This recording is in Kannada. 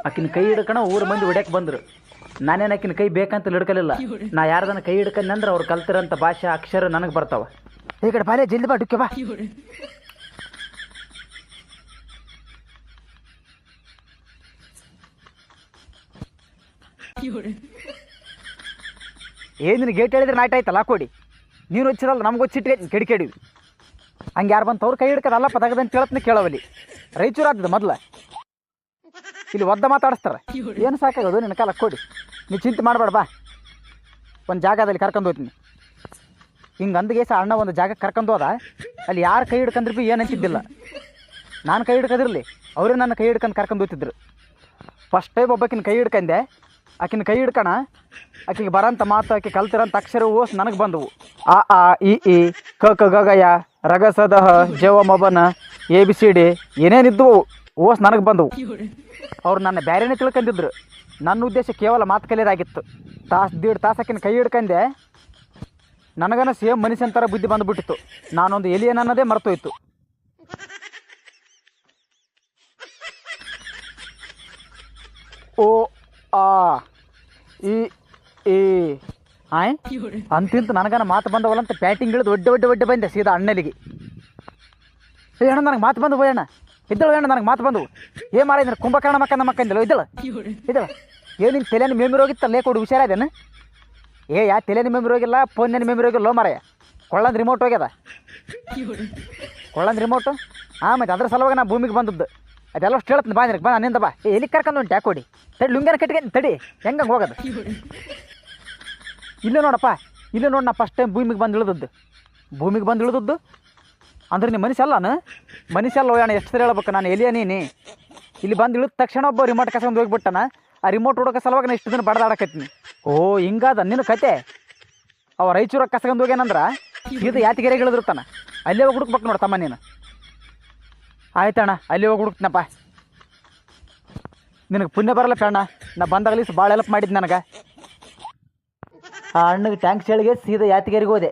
ಆಕಿನ ಕೈ ಹಿಡ್ಕಣ ಊರ ಮಂದಿ ಹೊಡ್ಯಕ್ಕೆ ಬಂದರು. ನಾನೇನು ಆಕಿನ ಕೈ ಬೇಕಂತ ಹಿಡ್ಕಲಿಲ್ಲ. ನಾ ಯಾರ್ದನ ಕೈ ಹಿಡ್ಕಂದ್ರೆ ಅವ್ರು ಕಲ್ತಿರೋಂಥ ಭಾಷೆ ಅಕ್ಷರ ನನಗೆ ಬರ್ತಾವ. ಈ ಕಡೆ ಬಾಲೆ ಜಲ್ದಿ ಬಾ, ಡುಕ್ಕೆ ಬಾ. ಏನಿನ ಗೇಟ್ ಹೇಳಿದ್ರೆ ನಾಟ ಆಯ್ತಲ್ಲ ಕೊಡಿ. ನೀನು వచ్చిರಲ್ಲ ನಮ್ಗೆ వచ్చిಟ್ಟೆ ಕೆಡಿಕೆಡಿವಿ. ಹಂಗೆ ಯಾರು ಬಂತು ಅವ್ರು ಕೈ ಹಿಡ್ಕದಲ್ಲ ಪದಗದಂತ ಕೇಳತ್ನ ಕೇಳವಲ್ಲಿ. ರಾಯಚೂರು ಆಗ್ತದೆ ಮೊದಲ ಇಲ್ಲಿ ಒದ್ದ ಮಾತಾಡಿಸ್ತಾರೆ. ಏನು ಸಾಕಾಗೋದು ನಿನ್ನ ಕಾಲ ಕೊಡಿ. ನೀ ಚಿಂತೆ ಮಾಡಬೇಡ, ಬಾ ಒಂದು ಜಾಗದಲ್ಲಿ ಕರ್ಕೊಂಡು ಹೋಗ್ತೀನಿ. ಹಿಂಗೆ ಅಂದ್ಗೆ ಸಹ ಅಣ್ಣ ಒಂದು ಜಾಗಕ್ಕೆ ಕರ್ಕೊಂಡು ಹೋದ. ಅಲ್ಲಿ ಯಾರು ಕೈ ಹಿಡ್ಕಂದ್ರೆ ಭೀ ಏನು ಅಂತಿದ್ದಿಲ್ಲ. ನಾನು ಕೈ ಹಿಡ್ಕದಿರಲಿ, ಅವರೇ ನನ್ನ ಕೈ ಹಿಡ್ಕೊಂಡು ಕರ್ಕೊಂಡು ಹೋಗ್ತಿದ್ರು. ಫಸ್ಟ್ ಟೈಮ್ ಒಬ್ಬಾಕಿನ ಕೈ ಹಿಡ್ಕಂಡೆ. ಆಕಿನ ಕೈ ಹಿಡ್ಕಣ ಆಕಿಗೆ ಬರೋಂಥ ಮಾತು, ಆಕೆ ಕಲ್ತಿರೋಂಥ ಅಕ್ಷರ ಓಸ್ ನನಗೆ ಬಂದವು. ಆ ಆ ಇ ಕ ಕ ಗ ಗ ಯ ರಗ ಸ ದ ಹ ಜವ ಮಬನ ABCD ಏನೇನಿದ್ದವು ಓಸ್ ನನಗೆ ಬಂದವು. ಅವ್ರು ನನ್ನ ಬೇರೆನೇ ತಿಳ್ಕೊಂಡಿದ್ರು. ನನ್ನ ಉದ್ದೇಶ ಕೇವಲ ಮಾತು ಕಲಿಯೋದಾಗಿತ್ತು. ದೀಡ್ ತಾಸು ಆಕಿನ ಕೈ ಹಿಡ್ಕಂಡೆ. ನನಗನ ಸೇಮ್ ಮನುಷ್ಯನ ಥರ ಬುದ್ಧಿ ಬಂದುಬಿಟ್ಟಿತ್ತು. ನಾನೊಂದು ಎಲಿಯನ್ ಅನ್ನೋದೇ ಮರ್ತೋಯ್ತು. ಓ ಆ ಈ ಈ ಆಯ್ ಅಂತಿಂತ ನನಗನ ಮಾತು ಬಂದವಲ್ಲಂತ ಪ್ಯಾಟಿಂಗ್ ಇಳಿದು ಒಡ್ಡೆ ಬಂದೆ ಸೀದಾ ಅಣ್ಣಲಿಗೆ. ಏ ಅಣ್ಣ ನನಗೆ ಮಾತು ಬಂದು ಅಣ್ಣ ಇದ್ದಳು ಅಣ್ಣ, ನನಗೆ ಮಾತು ಬಂದವು. ಏನು ಮಾಡಿದ್ರೆ ಕುಂಭಕರ್ಣ ಮಕ್ಕಂದ ಮಕ್ಕಂದಿಲ್ಲ ಇದ್ದಳು ಏನು ನಿನ್ನ ತಲೆನ ಮೆಮರಿ ಹೋಗಿತ್ತಲ್ಲ ಕೊಡು ಹುಷಾರಾದೇನು? ಯಾ ತಲೆನ ಮೆಮರಿ ಹೋಗಿಲ್ಲ, ಫೋನಿನ ಮೆಮರಿ ಹೋಗಿಲ್ಲ ಮಾರಾಯ. ಕೊಳ್ಳಂದು ರಿಮೋಟ್ ಹೋಗ್ಯದ, ಕೊಳ್ಳಂದು ರಿಮೋಟು. ಮತ್ತು ಅದ್ರ ಸಲುವಾಗಿ ನಾ ಭೂಮಿಗೆ ಬಂದದ್ದು. ಅದೆಲ್ಲ ಅಷ್ಟು ಹೇಳ್ತೀನಿ. ಬಾ ನಿನಗೆ ಬಾ, ನನ್ನಿಂದ ಬಾ. ಎಲ್ಲಿ ಕರ್ಕೊಂಡು ಉಂಟು ಯಾಕೆ ಕೊಡಿ ತಡಿ, ಲುಂಗಿನ ಕಟ್ಕೊಂಡು ತಡಿ. ಹೆಂಗೆ ಹೋಗೋದು? ಇಲ್ಲೇ ನೋಡಪ್ಪ, ಇಲ್ಲೇ ನೋಡಿ. ನಾ ಫಸ್ಟ್ ಟೈಮ್ ಭೂಮಿಗೆ ಬಂದು ಇಳಿದದ್ದು ಅಂದ್ರೆ ನೀ ಮನುಷ್ಯ ಅಲ್ಲ. ಮನುಷ್ಯ ಅಲ್ಲ ಅಣ್ಣ, ಎಷ್ಟು ಸರಿ ಹೇಳ್ಬೇಕು ನಾನು ಎಲಿಯ ನೀನು. ಇಲ್ಲಿ ಬಂದು ಇಳಿದ ತಕ್ಷಣ ಒಬ್ಬ ರಿಮೋಟ್ ಕಸ್ಕೊಂಡು ಹೋಗ್ಬಿಟ್ಟಾನ. ಆ ರಿಮೋಟ್ ಹುಡುಕ ಸಲುವಾಗಿ ನಾನು ಇಷ್ಟು ದಿನ ಬಡ್ದಾಡಕತ್ತೀನಿ. ಓ ಹಿಂಗಾದ ನಿನ್ನ ಕತೆ. ಅವ ರಾಯಚೂರಾಗ ಕಸ್ಕೊಂಡು ಹೋಗ್ಯಾನಂದ್ರೆ ಇದು ಯಾತಿಗೆರೆಗೆ ಇಳಿದಿರ್ತಾನ. ಅಲ್ಲೇ ಹೋಗಿ ಹುಡುಕ್ಬೇಕು ನೋಡ್ತಮ್ಮ ನೀನು. ಆಯ್ತಣ್ಣ, ಅಲ್ಲಿ ಹೋಗಿ ಹುಡುಕ್ತೀನಪ್ಪ. ನಿನಗೆ ಪುಣ್ಯ ಬರಲ್ಲ ಕಣ್ಣ, ನಾ ಬಂದಾಗಲಿ ಭಾಳ ಹೆಲ್ಪ್ ಮಾಡಿದ್ದು ನನಗೆ. ಆ ಅಣ್ಣಗೆ ಟ್ಯಾಂಕ್ಸ್ ಹೇಳಿಗೆ ಸೀದಾ ಯಾತಿಗೆರೆಗೆ ಹೋದೆ.